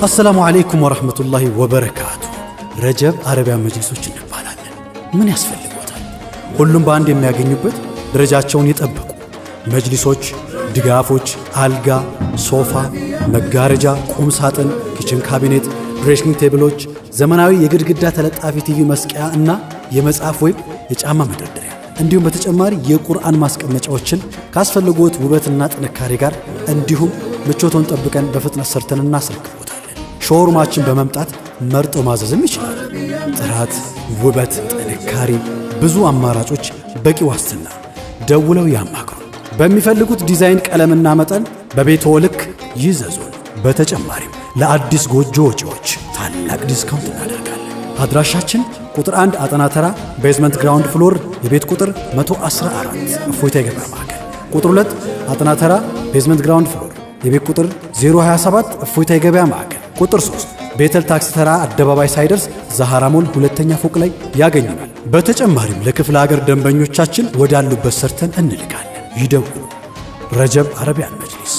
السلام عليكم ورحمة الله وبركاته رجب عربية مجلسوች እንባላለን ምን ያስፈልጋታል ሁሉም በአንድ የሚያገኙበት ደረጃቸውን ይጠብቁ መጅሊሶች ድጋፎች አልጋ ሶፋ መጋረጃ ቁም ሳጥን ኪችን ካቢኔት ድሬሲንግ ቴብሎች ዘመናዊ የግድግዳ ተለጣፊ ቲቪ መስቀያ እና የመጽሐፍ ወይ የጫማ መደርደሪያ እንዲሁም በተጨማሪ የቁርአን ማስቀመጫዎችን ካስፈልጉት ውበትና ጥንካሬ ጋር እንዲሁም ምቾቱን ጠብቀን በፍጥነት ሰርተን እናስረክቦታለን ሾሩማችን በመምጣት መርጦ ማዘዝም ይችላል ጥራት ውበት ጥንካሬ ብዙ አማራጮች በቂ ዋስትና ደውለው ያማክሩ በሚፈልጉት ዲዛይን ቀለምና መጠን በቤትዎ ልክ ይዘዙን በተጨማሪም ለአዲስ ጎጆ ወጪዎች ታላቅ ዲስካውንት እናደርጋለን አድራሻችን ቁጥር 1 አጠናተራ ቤዝመንት ግራውንድ ፍሎር የቤት ቁጥር 114 እፎይታ የገበያ ማዕከል ቁጥር 2 አጠናተራ ቤዝመንት ግራውንድ ፍሎር የቤት ቁጥር 027 እፎይታ የገበያ ማዕከል ቁጥር 3 ቤተል ታክሲ ተራ አደባባይ ሳይደርስ ዛሃራ ሞል ሁለተኛ ፎቅ ላይ ያገኙናል በተጨማሪም ለክፍለ ሀገር ደንበኞቻችን ወዳሉበት ሰርተን እንልካለን ይደውሉ ረጀብ አረቢያን መጅሊስ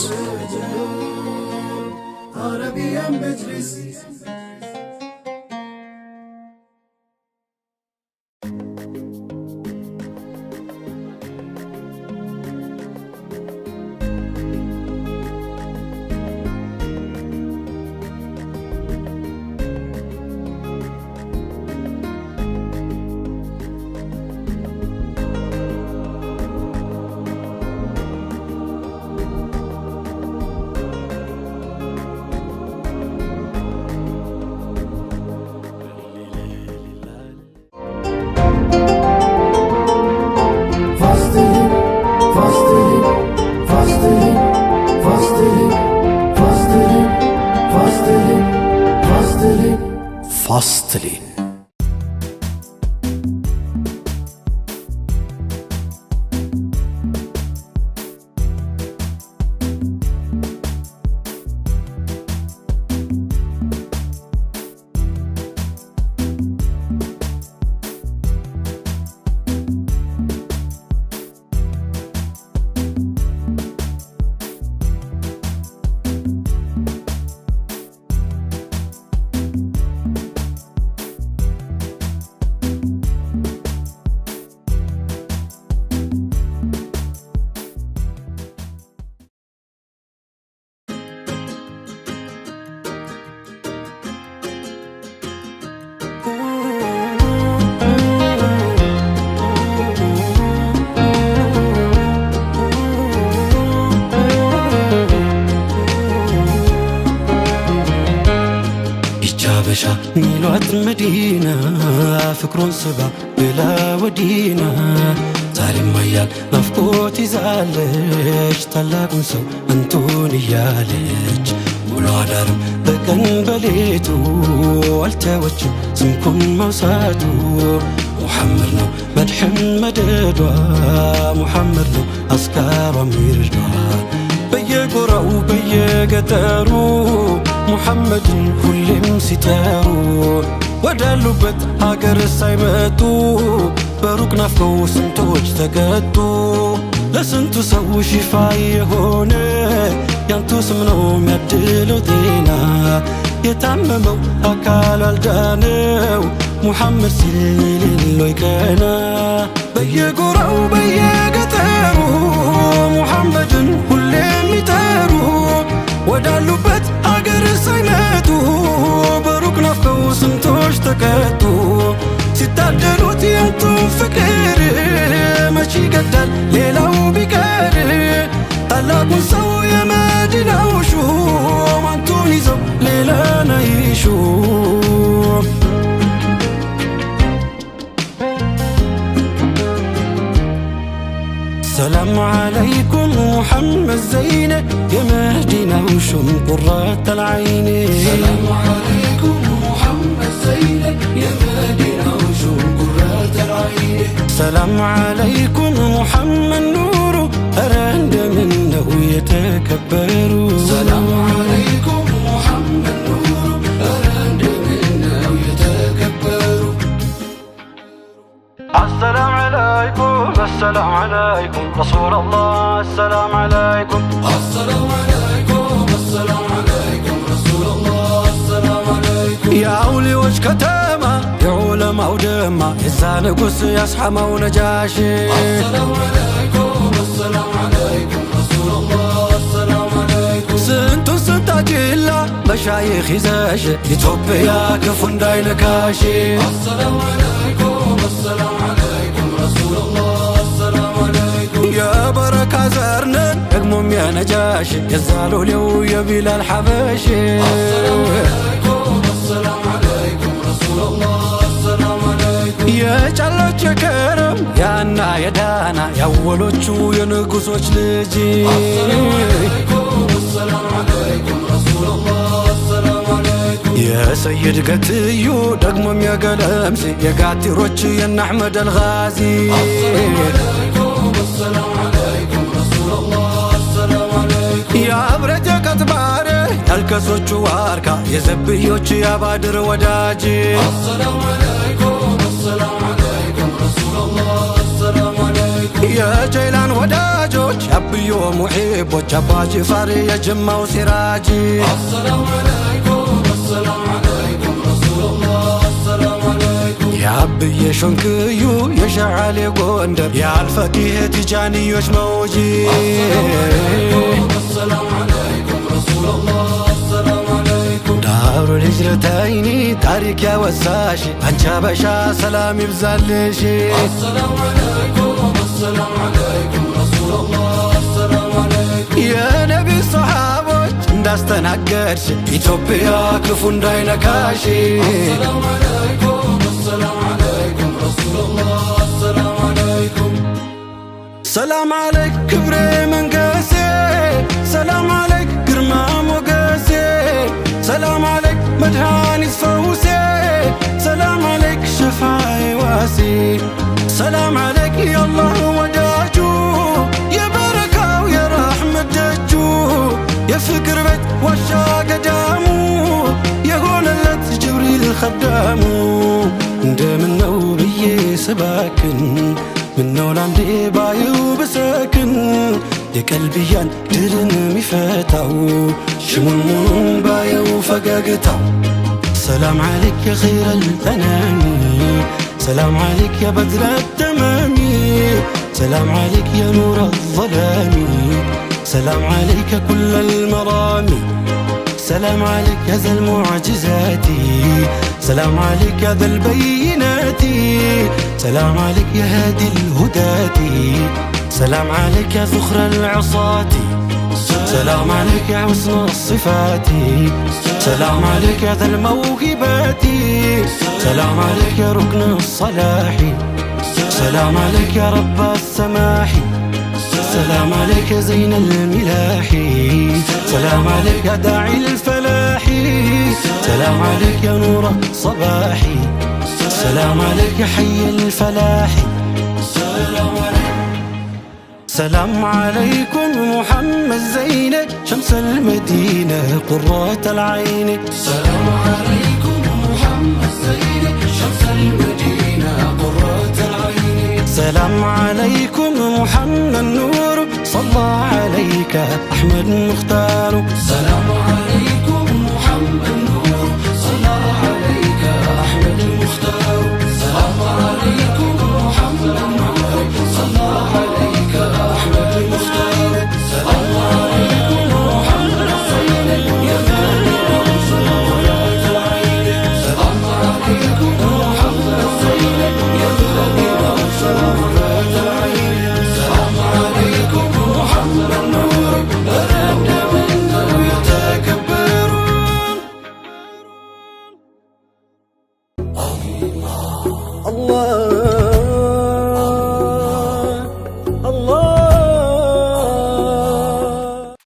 Fastlin ሚሏት መዲና ፍቅሩን ስባ ብላ ወዲና ዛሬም አያል ናፍቆት ይዛለች ታላቁን ሰው አንቱን እያለች ውሎ አዳርም በቀን በሌቱ አልተወችም ስምኩን መውሳቱ ሙሐመድ ነው መድሕም መደዷ ሙሐመድ ነው አስካሯ ሚርዷ በየጎራው በየገጠሩ ሙሐመድን ሁሌም ሲጠሩ ወዳሉበት ሀገር ሳይመጡ በሩቅ ናፍቀው ስንቶች ተቀጡ ለስንቱ ሰው ሽፋ የሆነ ያንቱ ስም ነው የሚያድለው ጤና የታመመው አካል አልዳነው ሙሐመድ ሲሌለው ይቀና በየጎራው በየገጠሩ ሙሐመድን ሁሌም ይጠሩ ወዳሉበት ሀገር ሳይመጡ በሩቅ ናፍቀው ስንቶች ተቀጡ ሲታደሉት ያንቱን ፍቅር መች ይገዳል ሌላው ቢቀር ታላቁን ሰው የመዲናው ሹም አንቱን ይዘው ሌላን አይሹም السلام عليكم محمد زينة يا مهدينا وشم قرة العين السلام عليكم محمد زينة يا مهدينا وشم قرة العين السلام عليكم محمد نور أرند منه يتكبروا السلام عليكم محمد نور أرند منه يتكبروا السلام عليكم عليكم السلام عليكم رسول الله السلام عليكم السلام عليكم السلام عليكم رسول الله السلام عليكم يا أولي وش كتامة يا علماء ودمة يزانقوس يسحمة ونجاشي السلام عليكم السلام عليكم رسول الله السلام عليكم سنتو سنتاجيلا مشايخ يزاش إثيوبيا كفون داينكاشي السلام عليكم السلام عليكم رسول الله السلام عليكم يا بركة زرنا اقمم يا نجاشي يزالوا ليو يا بلال حبشي السلام عليكم السلام عليكم رسول الله السلام عليكم يا جلوش يا كرم يا أنا يا دانا يا ولوشو يا نقصوش لجي السلام عليكم السلام عليكم رسول الله السلام عليكم يا سيد قتيو دقمم يا قلمسي يا قاتي روتشي يا أحمد الغازي السلام عليكم السلام عليكم رسول الله السلام عليكم يا أبرد يا كتباري يا الكسوش واركا يا زبيوش يا بادر وداجي السلام عليكم السلام عليكم رسول الله السلام عليكم يا جيلان وداجوش يا بيو محبوش يا باجي فاري يا جمة وسراجي السلام عليكم السلام عليكم رسول الله السلام عليكم يا بي شنكيو يا شعالي قندر يا الفقيه تجاني يوش موجي السلام عليكم رسول الله السلام عليكم دار الهجرتين تاريك يا وساشي انجا بشا سلام يبزالشي السلام عليكم السلام عليكم رسول الله السلام عليكم يا نبي صحابك እንዳስተናገድሽ ኢትዮጵያ ክፉ እንዳይነካሽ السلام عليكم السلام عليكم رسول الله السلام عليكم سلام عليك كبر منقاسي سلام عليك قرما موقاسي سلام عليك مدهاني فوسي سلام عليك شفاعي واسي سلام عليك يا الله وداجو يا بركة ويا رحمة دجو يا فكر بيت وشا قدامو يا غوللت جبريل خدامو እንደምነው ብዬ ስባክን ምነው ላንዴ ባየው በሰክን የቀልብያን ድርን የሚፈታው ሽሙንሙኑን ባየው ፈገግታው ሰላም عليك يا خير الأنام سلام عليك يا بدر التمام سلام عليك يا نور الظلام سلام عليك كل المرامي سلام عليك يا ذا المعجزات سلام عليك يا ذا البينات سلام عليك يا هادي الهداة سلام عليك يا ذخر العصاة سلام عليك يا حسن الصفات سلام عليك يا ذا الموهبات سلام عليك يا ركن الصلاح سلام عليك يا رب السماح سلام عليك يا زين الملاح سلام عليك يا داعي الفلاح سلام عليك يا نور الصباح سلام عليك يا حي الفلاح سلام عليك سلام عليكم محمد زين شمس المدينة قرة العين سلام عليكم محمد زين شمس المدينة قرة العين سلام عليكم محمد نور صلى عليك أحمد مختار سلام عليكم محمد نور صلى عليك أحمد مختار سلام عليكم محمد نور صلى عليك أحمد مختار سلام عليكم محمد زين يا غالي وصل قرة العين سلام عليكم محمد زين يا غالي وصل قرة العين سلام عليكم محمد نور برد منه يتكبرون الله